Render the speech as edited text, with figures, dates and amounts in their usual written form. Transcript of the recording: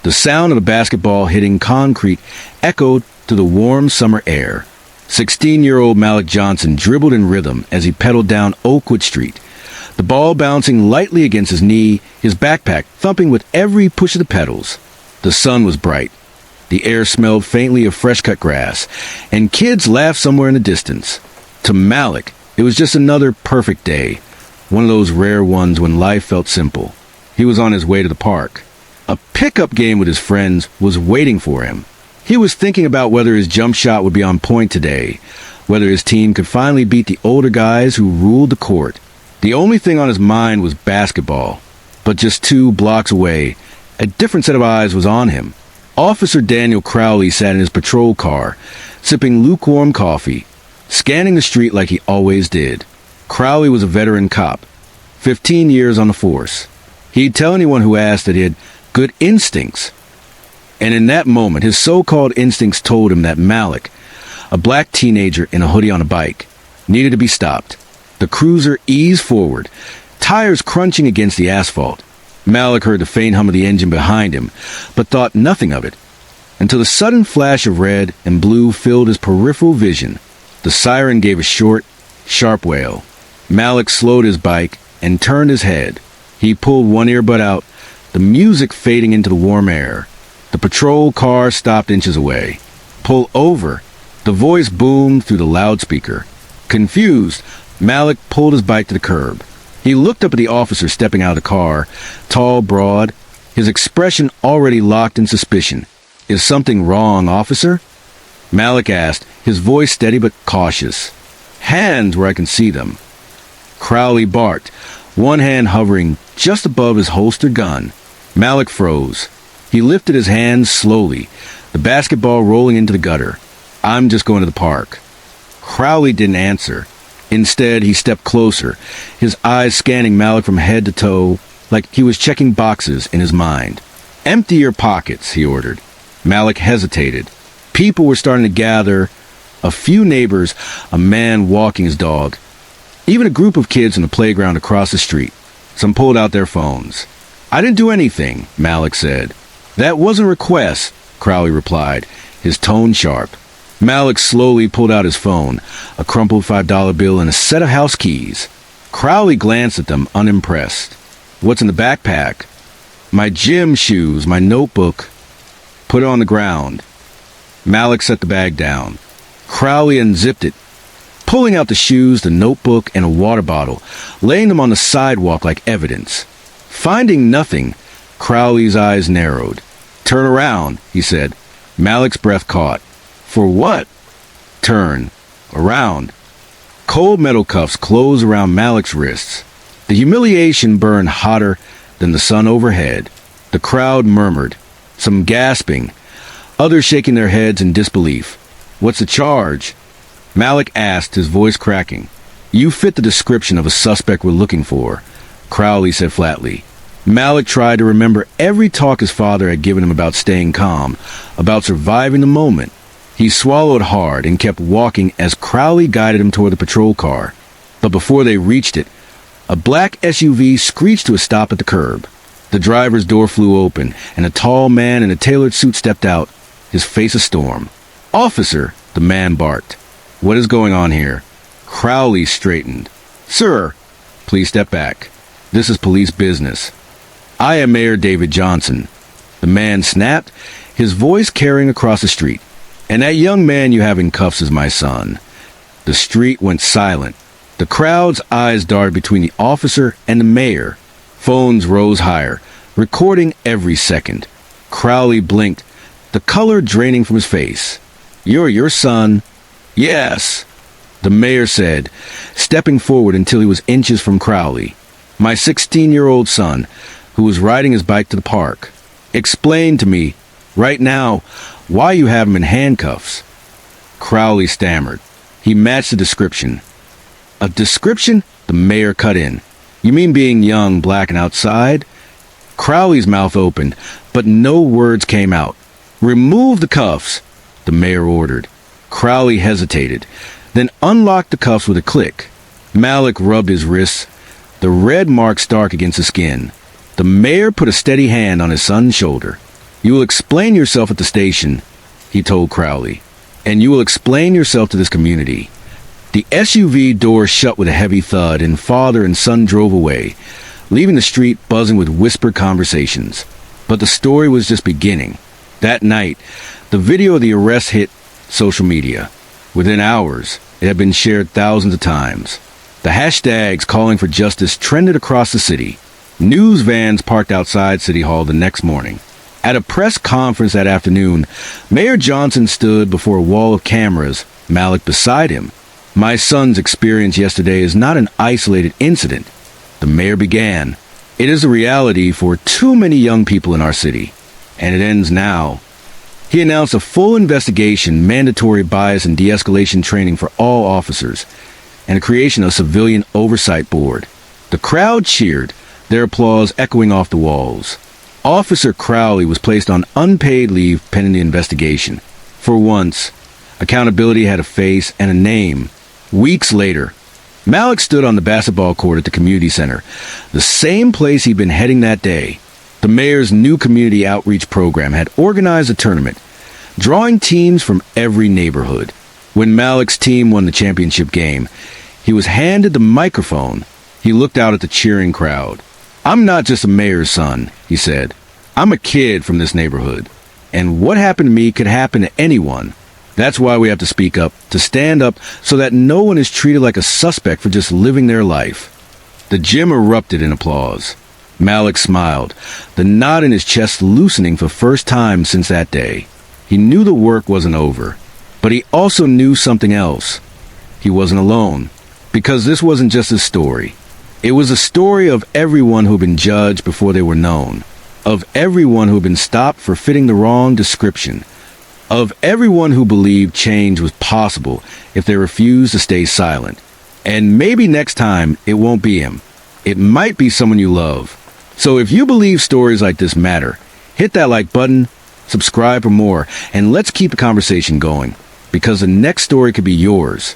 The sound of a basketball hitting concrete echoed through the warm summer air. 16-year-old Malik Johnson dribbled in rhythm as he pedaled down Oakwood Street, the ball bouncing lightly against his knee, his backpack thumping with every push of the pedals. The sun was bright. The air smelled faintly of fresh-cut grass, and kids laughed somewhere in the distance. To Malik, it was just another perfect day, one of those rare ones when life felt simple. He was on his way to the park. A pickup game with his friends was waiting for him. He was thinking about whether his jump shot would be on point today, whether his team could finally beat the older guys who ruled the court. The only thing on his mind was basketball. But just 2 blocks away, a different set of eyes was on him. Officer Daniel Crowley sat in his patrol car, sipping lukewarm coffee, scanning the street like he always did. Crowley was a veteran cop, 15 years on the force. He'd tell anyone who asked that he had good instincts. And in that moment, his so-called instincts told him that Malik, a black teenager in a hoodie on a bike, needed to be stopped. The cruiser eased forward, tires crunching against the asphalt. Malik heard the faint hum of the engine behind him, but thought nothing of it, until the sudden flash of red and blue filled his peripheral vision. The siren gave a short, sharp wail. Malik slowed his bike and turned his head. He pulled one earbud out, the music fading into the warm air. The patrol car stopped inches away. "Pull over," the voice boomed through the loudspeaker. Confused, Malik pulled his bike to the curb. He looked up at the officer stepping out of the car, tall, broad, his expression already locked in suspicion. "Is something wrong, officer?" Malik asked, his voice steady but cautious. "Hands where I can see them." Crowley barked, one hand hovering just above his holstered gun. Malik froze. He lifted his hands slowly, the basketball rolling into the gutter. "I'm just going to the park." Crowley didn't answer. Instead, he stepped closer, his eyes scanning Malik from head to toe, like he was checking boxes in his mind. "Empty your pockets," he ordered. Malik hesitated. People were starting to gather. A few neighbors, a man walking his dog. Even a group of kids in the playground across the street. Some pulled out their phones. "I didn't do anything," Malik said. "That wasn't a request," Crowley replied, his tone sharp. Malik slowly pulled out his phone, a crumpled $5 bill and a set of house keys. Crowley glanced at them, unimpressed. "What's in the backpack?" "My gym shoes, my notebook." "Put it on the ground." Malik set the bag down. Crowley unzipped it, pulling out the shoes, the notebook, and a water bottle, laying them on the sidewalk like evidence. Finding nothing, Crowley's eyes narrowed. "Turn around," he said. Malik's breath caught. "For what?" "Turn. Around." Cold metal cuffs closed around Malik's wrists. The humiliation burned hotter than the sun overhead. The crowd murmured, some gasping, others shaking their heads in disbelief. "What's the charge?" Malik asked, his voice cracking. "You fit the description of a suspect we're looking for," Crowley said flatly. Malik tried to remember every talk his father had given him about staying calm, about surviving the moment. He swallowed hard and kept walking as Crowley guided him toward the patrol car. But before they reached it, a black SUV screeched to a stop at the curb. The driver's door flew open, and a tall man in a tailored suit stepped out, his face a storm. "Officer," the man barked. "What is going on here?" Crowley straightened. "Sir, please step back. This is police business. I am Mayor David Johnson." The man snapped, his voice carrying across the street. "And that young man you have in cuffs is my son." The street went silent. The crowd's eyes darted between the officer and the mayor. Phones rose higher, recording every second. Crowley blinked, the color draining from his face. "You're your son?" "Yes," the mayor said, stepping forward until he was inches from Crowley. "My 16-year-old son, who was riding his bike to the park. Explain to me, right now, why you have him in handcuffs." Crowley stammered. He matched the description. "A description?" The mayor cut in. "You mean being young, black, and outside?" Crowley's mouth opened, but no words came out. "Remove the cuffs," the mayor ordered. Crowley hesitated, then unlocked the cuffs with a click. Malik rubbed his wrists, the red marks dark against the skin. The mayor put a steady hand on his son's shoulder. You will explain yourself at the station, he told Crowley, and you will explain yourself to this community. The SUV door shut with a heavy thud, and father and son drove away, leaving the street buzzing with whispered conversations. But the story was just beginning. That night, the video of the arrest hit social media. Within hours, it had been shared thousands of times. The hashtags calling for justice trended across the city. News vans parked outside City Hall the next morning. At a press conference that afternoon, Mayor Johnson stood before a wall of cameras, Malik beside him. My son's experience yesterday is not an isolated incident, the mayor began. It is a reality for too many young people in our city, and it ends now. He announced a full investigation, mandatory bias and de-escalation training for all officers, and the creation of a civilian oversight board. The crowd cheered, their applause echoing off the walls. Officer Crowley was placed on unpaid leave pending the investigation. For once, accountability had a face and a name. Weeks later, Malik stood on the basketball court at the community center, the same place he'd been heading that day. The mayor's new community outreach program had organized a tournament, drawing teams from every neighborhood. When Malik's team won the championship game, he was handed the microphone. He looked out at the cheering crowd. "I'm not just a mayor's son," he said. "I'm a kid from this neighborhood. And what happened to me could happen to anyone. That's why we have to speak up, to stand up so that no one is treated like a suspect for just living their life." The gym erupted in applause. Malik smiled, the knot in his chest loosening for the first time since that day. He knew the work wasn't over, but he also knew something else. He wasn't alone, because this wasn't just his story. It was a story of everyone who had been judged before they were known, of everyone who had been stopped for fitting the wrong description, of everyone who believed change was possible if they refused to stay silent. And maybe next time it won't be him. It might be someone you love. So if you believe stories like this matter, hit that like button, subscribe for more, and let's keep the conversation going, because the next story could be yours.